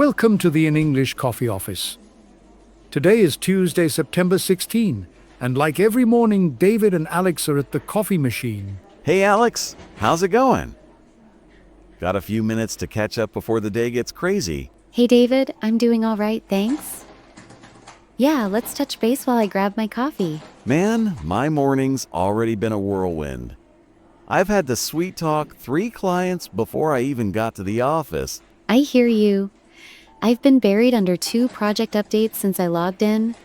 Welcome to the In English Coffee Office. Today is Tuesday, September 16, and like every morning, David and Alex are at the coffee machine. Hey Alex, how's it going? Got a few minutes to catch up before the day gets crazy. Hey David, I'm doing all right, thanks. Yeah, let's touch base while I grab my coffee. Man, my morning's already been a whirlwind. I've had to sweet talk 3 clients before I even got to the office. I hear you. I've been buried under 2 project updates since I logged in.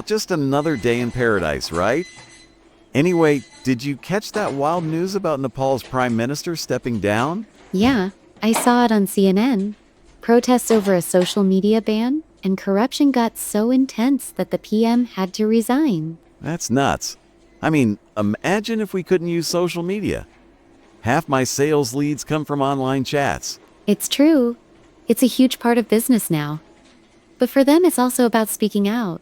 Just another day in paradise, right? Anyway, did you catch that wild news about Nepal's prime minister stepping down? Yeah, I saw it on CNN. Protests over a social media ban, and corruption got so intense that the PM had to resign. That's nuts. I mean, imagine if we couldn't use social media. Half my sales leads come from online chats. It's true. It's a huge part of business now. But for them, it's also about speaking out.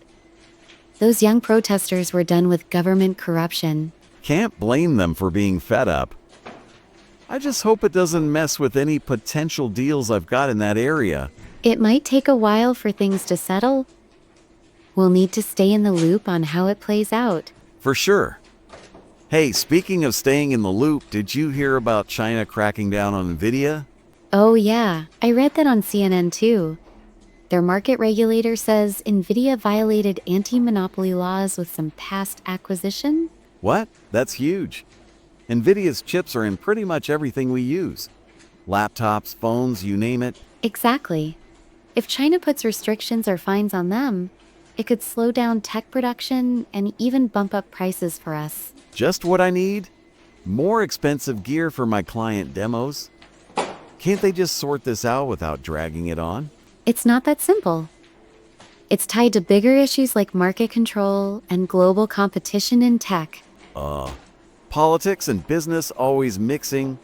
Those young protesters were done with government corruption. Can't blame them for being fed up. I just hope it doesn't mess with any potential deals I've got in that area. It might take a while for things to settle. We'll need to stay in the loop on how it plays out. For sure. Hey, speaking of staying in the loop, did you hear about China cracking down on Nvidia? Oh yeah, I read that on CNN too. Their market regulator says Nvidia violated anti-monopoly laws with some past acquisition. What? That's huge. Nvidia's chips are in pretty much everything we use. Laptops, phones, you name it. Exactly. If China puts restrictions or fines on them, it could slow down tech production and even bump up prices for us. Just what I need? More expensive gear for my client demos. Can't they just sort this out without dragging it on? It's not that simple. It's tied to bigger issues like market control and global competition in tech. Politics and business always mixing.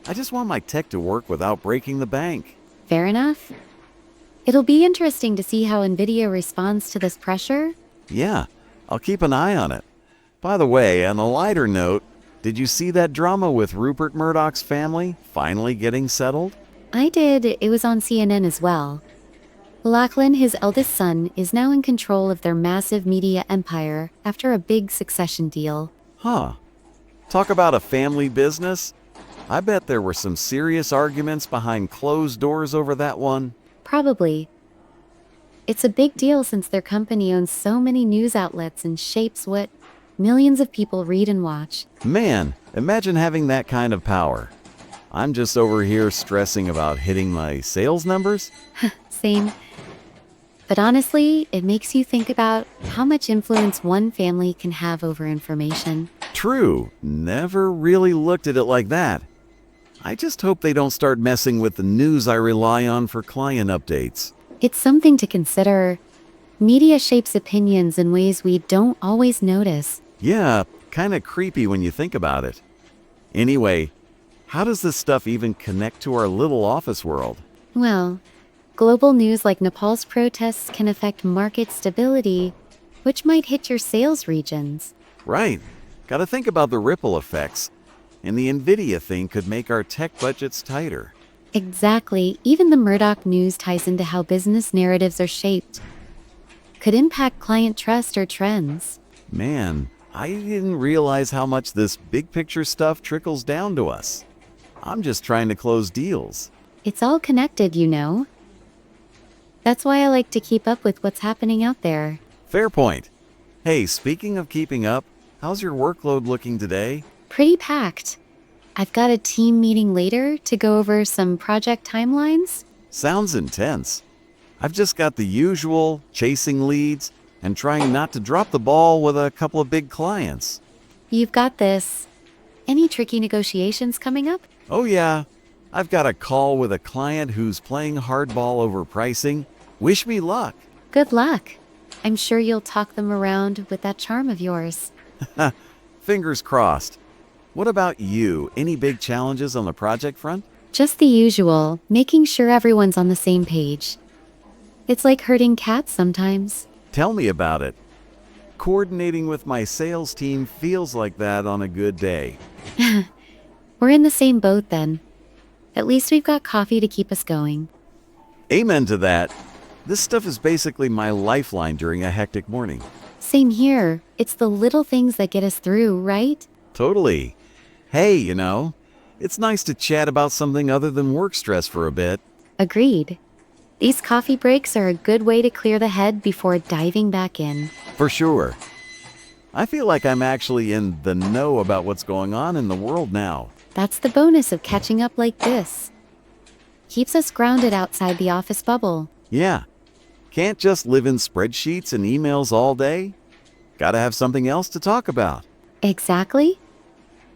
I just want my tech to work without breaking the bank. Fair enough. It'll be interesting to see how Nvidia responds to this pressure. Yeah, I'll keep an eye on it. By the way, on a lighter note, did you see that drama with Rupert Murdoch's family finally getting settled? I did. It was on CNN as well. Lachlan, his eldest son, is now in control of their massive media empire after a big succession deal. Huh. Talk about a family business. I bet there were some serious arguments behind closed doors over that one. Probably. It's a big deal since their company owns so many news outlets and shapes what millions of people read and watch. Man, imagine having that kind of power. I'm just over here stressing about hitting my sales numbers. Same. But honestly, it makes you think about how much influence one family can have over information. True. Never really looked at it like that. I just hope they don't start messing with the news I rely on for client updates. It's something to consider. Media shapes opinions in ways we don't always notice. Yeah, kind of creepy when you think about it. Anyway, how does this stuff even connect to our little office world? Well, global news like Nepal's protests can affect market stability, which might hit your sales regions. Right. Gotta think about the ripple effects. And the Nvidia thing could make our tech budgets tighter. Exactly. Even the Murdoch news ties into how business narratives are shaped. Could impact client trust or trends. Man, I didn't realize how much this big picture stuff trickles down to us. I'm just trying to close deals. It's all connected, you know. That's why I like to keep up with what's happening out there. Fair point. Hey, speaking of keeping up, how's your workload looking today? Pretty packed. I've got a team meeting later to go over some project timelines. Sounds intense. I've just got the usual, chasing leads and trying not to drop the ball with a couple of big clients. You've got this. Any tricky negotiations coming up? Oh yeah, I've got a call with a client who's playing hardball over pricing. Wish me luck. Good luck. I'm sure you'll talk them around with that charm of yours. Fingers crossed. What about you? Any big challenges on the project front? Just the usual, making sure everyone's on the same page. It's like herding cats sometimes. Tell me about it. Coordinating with my sales team feels like that on a good day. We're in the same boat then. At least we've got coffee to keep us going. Amen to that. This stuff is basically my lifeline during a hectic morning. Same here. It's the little things that get us through, right? Totally. Hey, it's nice to chat about something other than work stress for a bit. Agreed. These coffee breaks are a good way to clear the head before diving back in. For sure. I feel like I'm actually in the know about what's going on in the world now. That's the bonus of catching up like this. Keeps us grounded outside the office bubble. Yeah. Can't just live in spreadsheets and emails all day. Gotta have something else to talk about. Exactly.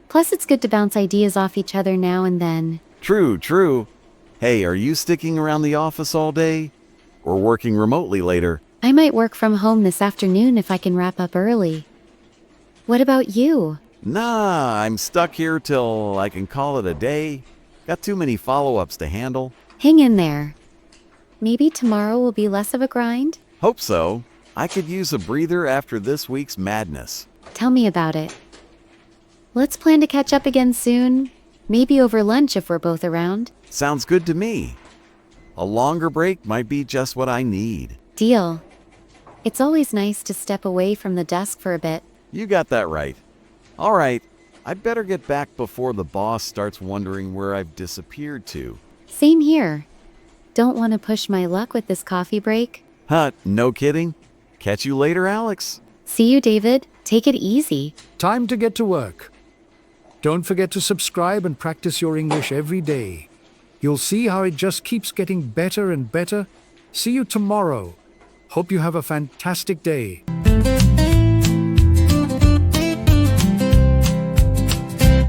Plus, it's good to bounce ideas off each other now and then. True. Hey, are you sticking around the office all day? Or working remotely later? I might work from home this afternoon if I can wrap up early. What about you? Nah, I'm stuck here till I can call it a day. Got too many follow-ups to handle. Hang in there. Maybe tomorrow will be less of a grind? Hope so. I could use a breather after this week's madness. Tell me about it. Let's plan to catch up again soon. Maybe over lunch if we're both around. Sounds good to me. A longer break might be just what I need. Deal. It's always nice to step away from the desk for a bit. You got that right. All right, I'd better get back before the boss starts wondering where I've disappeared to. Same here. Don't want to push my luck with this coffee break. Huh, no kidding. Catch you later, Alex. See you, David. Take it easy. Time to get to work. Don't forget to subscribe and practice your English every day. You'll see how it just keeps getting better and better. See you tomorrow. Hope you have a fantastic day.